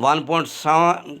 1.7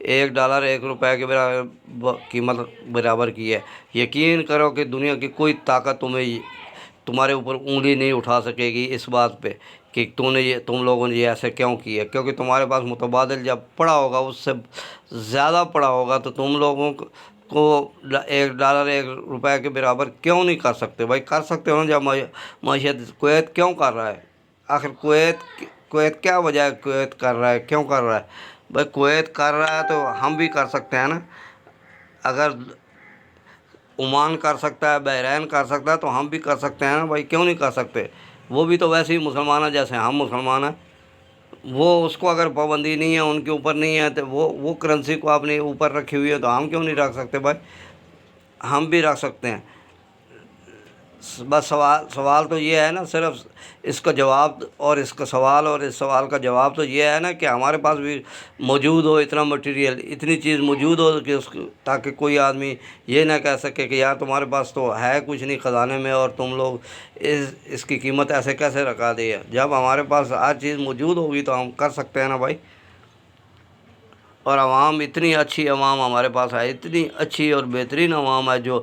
$1 1 روپے کے برابر قیمت برابر کی ہے۔ یقین کرو کہ دنیا کی کوئی طاقت تمہارے اوپر انگلی نہیں اٹھا سکے گی اس بات پہ کہ تم لوگوں نے یہ ایسے کیوں کیا، کیونکہ تمہارے پاس متبادل جب پڑا ہوگا، اس سے زیادہ پڑا ہوگا، تو تم لوگوں کو $1 1 روپے کے برابر کیوں نہیں کر سکتے بھائی؟ کر سکتے ہو نا۔ جب معیشت کویت کیوں کر رہا ہے؟ آخر کویت کیا وجہ ہے کویت کر رہا ہے، کیوں کر رہا ہے بھائی؟ کویت کر رہا ہے تو ہم بھی کر سکتے ہیں نا۔ اگر عمان کر سکتا ہے، بحرین کر سکتا ہے، تو ہم بھی کر سکتے ہیں نا بھائی، کیوں نہیں کر سکتے؟ وہ بھی تو ویسے ہی مسلمان ہیں جیسے ہم مسلمان ہیں۔ وہ اس کو اگر پابندی نہیں ہے، ان کے اوپر نہیں ہے، تو وہ کرنسی کو اپنے اوپر رکھی ہوئی ہے، تو ہم کیوں نہیں رکھ سکتے بھائی؟ ہم بھی رکھ سکتے ہیں۔ بس سوال تو یہ ہے نا، صرف اس کا جواب اور اس کا سوال اور اس سوال کا جواب تو یہ ہے نا کہ ہمارے پاس بھی موجود ہو اتنا مٹیریل، اتنی چیز موجود ہو کہ تاکہ کوئی آدمی یہ نہ کہہ سکے کہ یار تمہارے پاس تو ہے کچھ نہیں خزانے میں، اور تم لوگ اس کی قیمت ایسے کیسے رکھا دی ہے۔ جب ہمارے پاس ہر چیز موجود ہوگی تو ہم کر سکتے ہیں نا بھائی۔ اور عوام، اتنی اچھی عوام ہمارے پاس ہے، اتنی اچھی اور بہترین عوام ہے، جو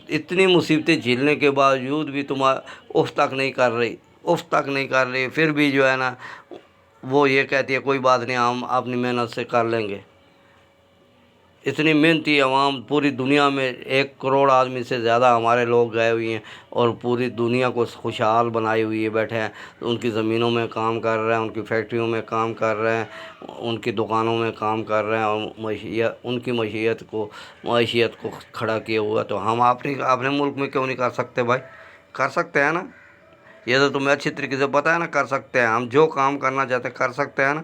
اتنی مصیبتیں جھیلنے کے باوجود بھی اف تک نہیں کر رہی، پھر بھی جو ہے نا وہ یہ کہتی ہے کوئی بات نہیں، ہم اپنی محنت سے کر لیں گے۔ اتنی محنتی عوام پوری دنیا میں 1 کروڑ آدمی سے زیادہ ہمارے لوگ گئے ہوئے ہیں، اور پوری دنیا کو خوشحال بنائی ہوئی ہے، بیٹھے ہیں ان کی زمینوں میں کام کر رہے ہیں، ان کی فیکٹریوں میں کام کر رہے ہیں، ان کی دکانوں میں کام کر رہے ہیں، اور ان کی معیشت کو کھڑا کیا ہوا، تو ہم اپنے ملک میں کیوں نہیں کر سکتے بھائی؟ کر سکتے ہیں نا۔ یہ تو تمہیں اچھی طریقے سے پتہ ہے نا، کر سکتے ہیں ہم، جو کام کرنا چاہتے ہیں کر سکتے ہیں نا۔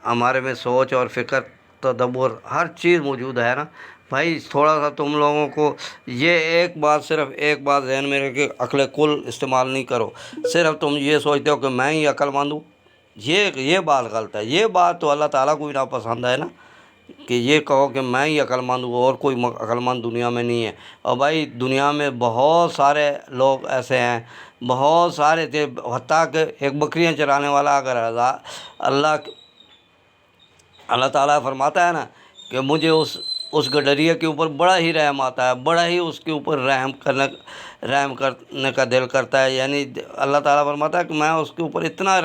ہمارے میں سوچ اور فکر، تدبر، ہر چیز موجود ہے نا بھائی۔ تھوڑا سا تم لوگوں کو صرف ایک بات ذہن میں رکھ کے عقل کل استعمال نہیں کرو۔ صرف تم یہ سوچتے ہو کہ میں ہی عقل مند ہوں، یہ بات غلط ہے۔ یہ بات تو اللہ تعالیٰ کو بھی ناپسند ہے نا، کہ یہ کہو کہ میں ہی عقل مند ہوں اور کوئی عقل مند دنیا میں نہیں ہے۔ اور بھائی دنیا میں بہت سارے لوگ ایسے ہیں، بہت سارے تھے، حتیٰ کہ ایک بکریاں چرانے والا اگر اللہ تعالیٰ فرماتا ہے نا کہ مجھے اس گڈریا کے اوپر بڑا ہی رحم آتا ہے، بڑا ہی اس کے اوپر رحم کرنے کا دل کرتا ہے، یعنی اللہ تعالیٰ فرماتا ہے کہ میں اس کے اوپر اتنا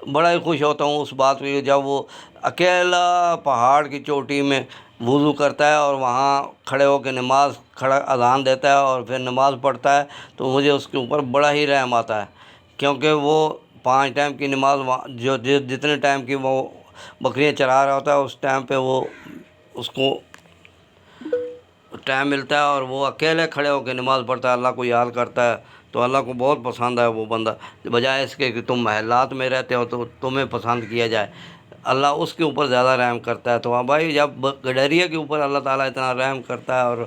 بڑا ہی خوش ہوتا ہوں اس بات پہ، جب وہ اکیلا پہاڑ کی چوٹی میں وضو کرتا ہے اور وہاں کھڑے ہو کے اذان دیتا ہے اور پھر نماز پڑھتا ہے، تو مجھے اس کے اوپر بڑا ہی رحم آتا ہے، کیونکہ وہ 5 ٹائم کی نماز جو جتنے ٹائم کی وہ بکریاں چرا رہا ہوتا ہے، اس ٹائم پہ اس کو ٹائم ملتا ہے اور وہ اکیلے کھڑے ہو کے نماز پڑھتا ہے، اللہ کو یاد کرتا ہے، تو اللہ کو بہت پسند ہے وہ بندہ، بجائے اس کے کہ تم محلات میں رہتے ہو تو تمہیں پسند کیا جائے۔ اللہ اس کے اوپر زیادہ رحم کرتا ہے۔ تو ہاں بھائی، جب گڈریا کے اوپر اللہ تعالیٰ اتنا رحم کرتا ہے اور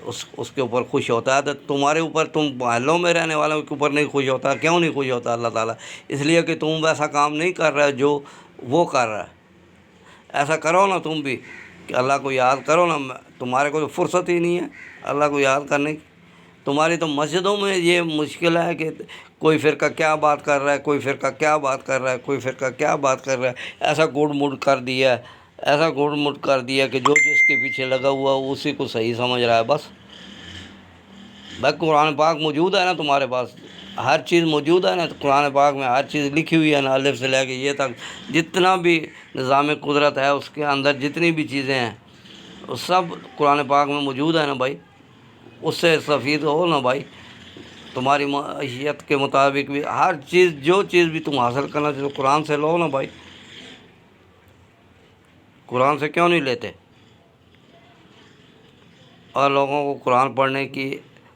اس کے اوپر خوش ہوتا ہے، تو تمہارے اوپر، تم محلوں میں رہنے والوں کے اوپر نہیں خوش ہوتا؟ کیوں نہیں خوش ہوتا اللہ تعالیٰ؟ اس لیے کہ تم ویسا کام نہیں کر رہے جو وہ کر رہا ہے۔ ایسا کرو نا تم بھی، کہ اللہ کو یاد کرو نا۔ تمہارے کو تو فرصت ہی نہیں ہے اللہ کو یاد کرنے کی۔ تمہاری تو مسجدوں میں یہ مشکل ہے کہ کوئی فرقہ کیا بات کر رہا ہے، کوئی فرقہ کیا بات کر رہا ہے، کوئی فرقہ کیا بات کر رہا ہے، ایسا گڑ مڑ کر دیا کہ جو جس کے پیچھے لگا ہوا اسی کو صحیح سمجھ رہا ہے بس۔ بھائی قرآن پاک موجود ہے نا تمہارے پاس، ہر چیز موجود ہے نا قرآن پاک میں، ہر چیز لکھی ہوئی ہے نا، الف سے لے کے یہ تک، جتنا بھی نظام قدرت ہے اس کے اندر جتنی بھی چیزیں ہیں وہ سب قرآن پاک میں موجود ہے نا بھائی۔ اس سے استفید ہو نا بھائی، تمہاری معیشت کے مطابق بھی ہر چیز، جو چیز بھی تم حاصل کرنا چاہو قرآن سے لو نا بھائی۔ قرآن سے کیوں نہیں لیتے؟ اور لوگوں کو قرآن پڑھنے کی،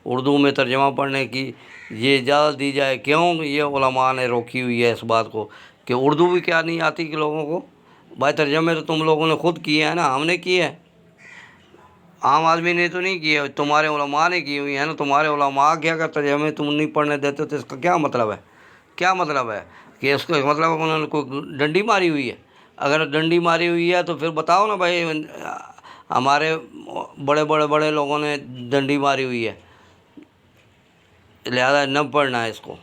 اردو میں ترجمہ پڑھنے کی یہ اجازت دی جائے، کیوں یہ علماء نے روکی ہوئی ہے اس بات کو، کہ اردو بھی کیا نہیں آتی کہ لوگوں کو؟ بھائی ترجمے تو تم لوگوں نے خود کیے ہیں نا، ہم نے کیے ہیں، عام آدمی نے تو نہیں کیے، تمہارے علماء نے کی ہوئی ہے نا۔ تمہارے علماء کے اگر ترجمے تم نہیں پڑھنے دیتے تو اس کا کیا مطلب ہے؟ کیا مطلب ہے کہ اس کا مطلب انہوں نے کوئی ڈنڈی ماری ہوئی ہے؟ اگر ڈنڈی ماری ہوئی ہے تو پھر بتاؤ نا بھائی، ہمارے بڑے لوگوں نے ڈنڈی ماری ہوئی ہے، لہذا نہ پڑھنا ہے اس کو۔